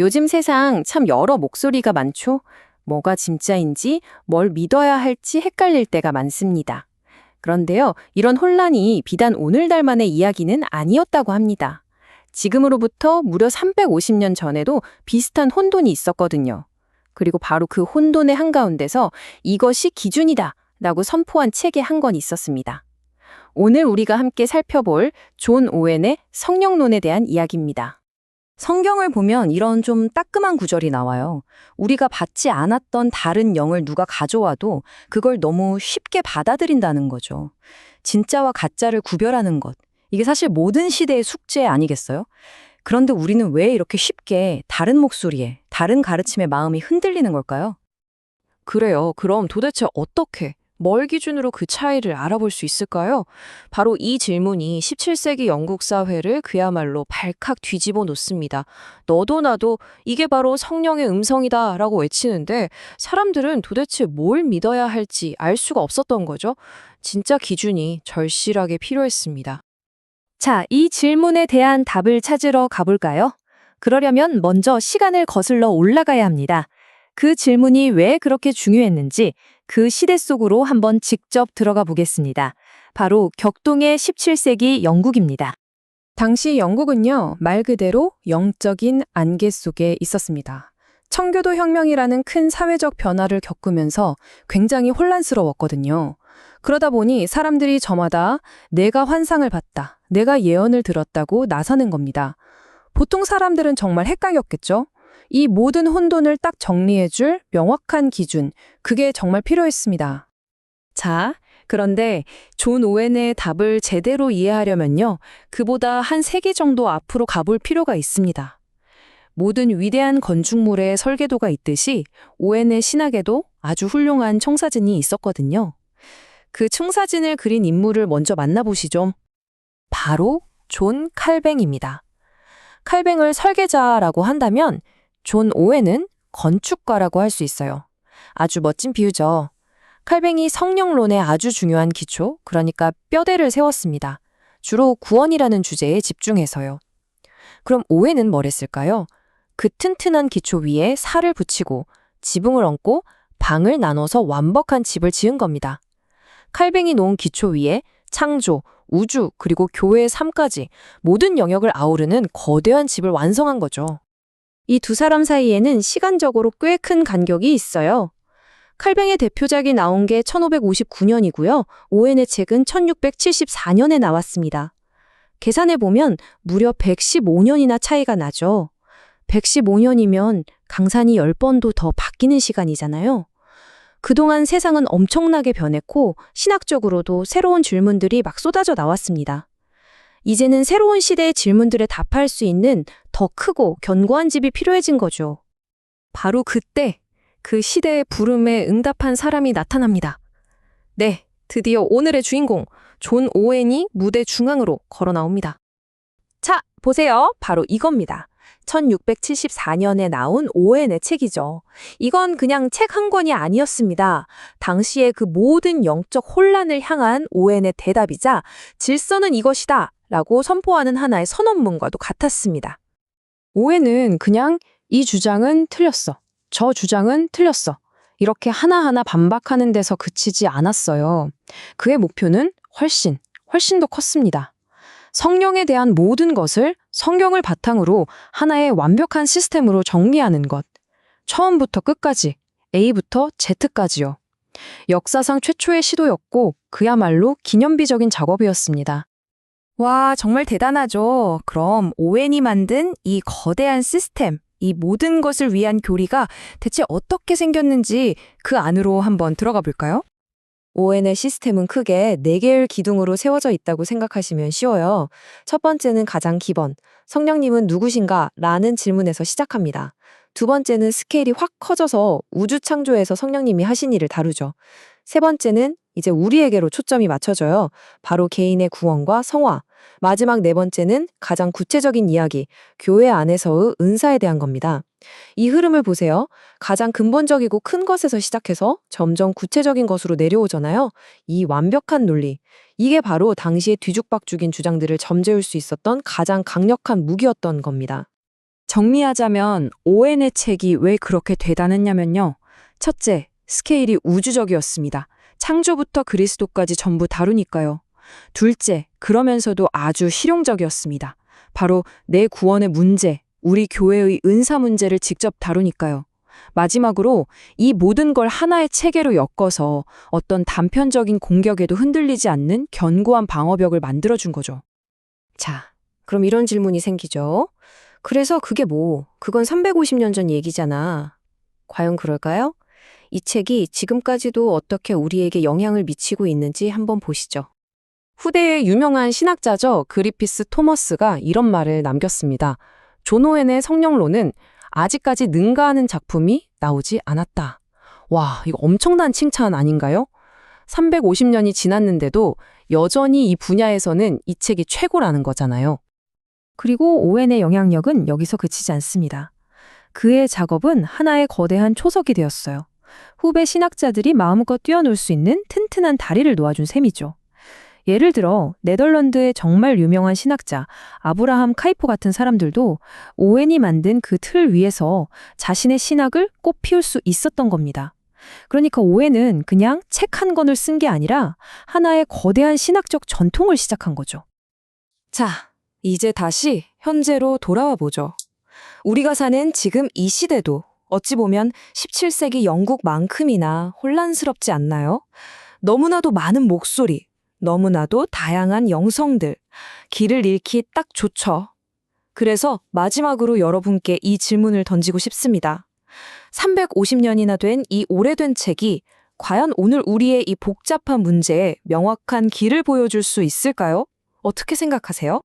요즘 세상 참 여러 목소리가 많죠? 뭐가 진짜인지, 뭘 믿어야 할지 헷갈릴 때가 많습니다. 그런데요, 이런 혼란이 비단 오늘날만의 이야기는 아니었다고 합니다. 지금으로부터 무려 350년 전에도 비슷한 혼돈이 있었거든요. 그리고 바로 그 혼돈의 한가운데서 이것이 기준이다 라고 선포한 책이 한 권 있었습니다. 오늘 우리가 함께 살펴볼 존 오웬의 성령론에 대한 이야기입니다. 성경을 보면 이런 좀 따끔한 구절이 나와요. 우리가 받지 않았던 다른 영을 누가 가져와도 그걸 너무 쉽게 받아들인다는 거죠. 진짜와 가짜를 구별하는 것. 이게 사실 모든 시대의 숙제 아니겠어요? 그런데 우리는 왜 이렇게 쉽게 다른 목소리에, 다른 가르침에 마음이 흔들리는 걸까요? 그래요. 그럼 도대체 어떻게, 뭘 기준으로 그 차이를 알아볼 수 있을까요? 바로 이 질문이 17세기 영국 사회를 그야말로 발칵 뒤집어 놓습니다. 너도 나도 이게 바로 성령의 음성이다 라고 외치는데 사람들은 도대체 뭘 믿어야 할지 알 수가 없었던 거죠. 진짜 기준이 절실하게 필요했습니다. 자, 이 질문에 대한 답을 찾으러 가볼까요? 그러려면 먼저 시간을 거슬러 올라가야 합니다. 그 질문이 왜 그렇게 중요했는지 그 시대 속으로 한번 직접 들어가 보겠습니다. 바로 격동의 17세기 영국입니다. 당시 영국은요, 말 그대로 영적인 안개 속에 있었습니다. 청교도 혁명이라는 큰 사회적 변화를 겪으면서 굉장히 혼란스러웠거든요. 그러다 보니 사람들이 저마다 내가 환상을 봤다, 내가 예언을 들었다고 나서는 겁니다. 보통 사람들은 정말 헷갈렸겠죠? 이 모든 혼돈을 딱 정리해줄 명확한 기준, 그게 정말 필요했습니다. 자, 그런데 존 오웬의 답을 제대로 이해하려면요, 그보다 한 세기 정도 앞으로 가볼 필요가 있습니다. 모든 위대한 건축물의 설계도가 있듯이 오웬의 신학에도 아주 훌륭한 청사진이 있었거든요. 그 청사진을 그린 인물을 먼저 만나보시죠. 바로 존 칼뱅입니다. 칼뱅을 설계자라고 한다면 존 오웬은 건축가라고 할 수 있어요. 아주 멋진 비유죠. 칼뱅이 성령론의 아주 중요한 기초, 그러니까 뼈대를 세웠습니다. 주로 구원이라는 주제에 집중해서요. 그럼 오웬은 뭘 했을까요? 그 튼튼한 기초 위에 살을 붙이고 지붕을 얹고 방을 나눠서 완벽한 집을 지은 겁니다. 칼뱅이 놓은 기초 위에 창조, 우주, 그리고 교회의 삶까지 모든 영역을 아우르는 거대한 집을 완성한 거죠. 이 두 사람 사이에는 시간적으로 꽤 큰 간격이 있어요. 칼뱅의 대표작이 나온 게 1559년이고요. 오웬의 책은 1674년에 나왔습니다. 계산해보면 무려 115년이나 차이가 나죠. 115년이면 강산이 10번도 더 바뀌는 시간이잖아요. 그동안 세상은 엄청나게 변했고 신학적으로도 새로운 질문들이 막 쏟아져 나왔습니다. 이제는 새로운 시대의 질문들에 답할 수 있는 더 크고 견고한 집이 필요해진 거죠. 바로 그때 그 시대의 부름에 응답한 사람이 나타납니다. 네, 드디어 오늘의 주인공 존 오웬이 무대 중앙으로 걸어 나옵니다. 자, 보세요. 바로 이겁니다. 1674년에 나온 오웬의 책이죠. 이건 그냥 책 한 권이 아니었습니다. 당시의 그 모든 영적 혼란을 향한 오웬의 대답이자 질서는 이것이다 라고 선포하는 하나의 선언문과도 같았습니다. 오웬은 그냥 이 주장은 틀렸어, 저 주장은 틀렸어, 이렇게 하나하나 반박하는 데서 그치지 않았어요. 그의 목표는 훨씬 더 컸습니다. 성령에 대한 모든 것을 성경을 바탕으로 하나의 완벽한 시스템으로 정리하는 것. 처음부터 끝까지, A부터 Z까지요. 역사상 최초의 시도였고 그야말로 기념비적인 작업이었습니다. 와, 정말 대단하죠. 그럼 오웬이 만든 이 거대한 시스템, 이 모든 것을 위한 교리가 대체 어떻게 생겼는지 그 안으로 한번 들어가 볼까요? 오웬의 시스템은 크게 4개의 기둥으로 세워져 있다고 생각하시면 쉬워요. 첫 번째는 가장 기본, 성령님은 누구신가? 라는 질문에서 시작합니다. 두 번째는 스케일이 확 커져서 우주 창조에서 성령님이 하신 일을 다루죠. 세 번째는 이제 우리에게로 초점이 맞춰져요. 바로 개인의 구원과 성화. 마지막 네 번째는 가장 구체적인 이야기, 교회 안에서의 은사에 대한 겁니다. 이 흐름을 보세요. 가장 근본적이고 큰 것에서 시작해서 점점 구체적인 것으로 내려오잖아요. 이 완벽한 논리. 이게 바로 당시에 뒤죽박죽인 주장들을 점재울 수 있었던 가장 강력한 무기였던 겁니다. 정리하자면 오웬의 책이 왜 그렇게 대단했냐면요. 첫째, 스케일이 우주적이었습니다. 창조부터 그리스도까지 전부 다루니까요. 둘째, 그러면서도 아주 실용적이었습니다. 바로 내 구원의 문제, 우리 교회의 은사 문제를 직접 다루니까요. 마지막으로 이 모든 걸 하나의 체계로 엮어서 어떤 단편적인 공격에도 흔들리지 않는 견고한 방어벽을 만들어준 거죠. 자, 그럼 이런 질문이 생기죠. 그래서 그게 뭐, 그건 350년 전 얘기잖아. 과연 그럴까요? 이 책이 지금까지도 어떻게 우리에게 영향을 미치고 있는지 한번 보시죠. 후대의 유명한 신학자죠. 그리피스 토머스가 이런 말을 남겼습니다. 존 오웬의 성령론은 아직까지 능가하는 작품이 나오지 않았다. 와, 이거 엄청난 칭찬 아닌가요? 350년이 지났는데도 여전히 이 분야에서는 이 책이 최고라는 거잖아요. 그리고 오웬의 영향력은 여기서 그치지 않습니다. 그의 작업은 하나의 거대한 초석이 되었어요. 후배 신학자들이 마음껏 뛰어놀 수 있는 튼튼한 다리를 놓아준 셈이죠. 예를 들어 네덜란드의 정말 유명한 신학자 아브라함 카이포 같은 사람들도 오웬이 만든 그 틀 위에서 자신의 신학을 꽃피울 수 있었던 겁니다. 그러니까 오웬은 그냥 책 한 권을 쓴 게 아니라 하나의 거대한 신학적 전통을 시작한 거죠. 자, 이제 다시 현재로 돌아와 보죠. 우리가 사는 지금 이 시대도 어찌 보면 17세기 영국만큼이나 혼란스럽지 않나요? 너무나도 많은 목소리, 너무나도 다양한 영성들, 길을 잃기 딱 좋죠. 그래서 마지막으로 여러분께 이 질문을 던지고 싶습니다. 350년이나 된 이 오래된 책이 과연 오늘 우리의 이 복잡한 문제에 명확한 길을 보여줄 수 있을까요? 어떻게 생각하세요?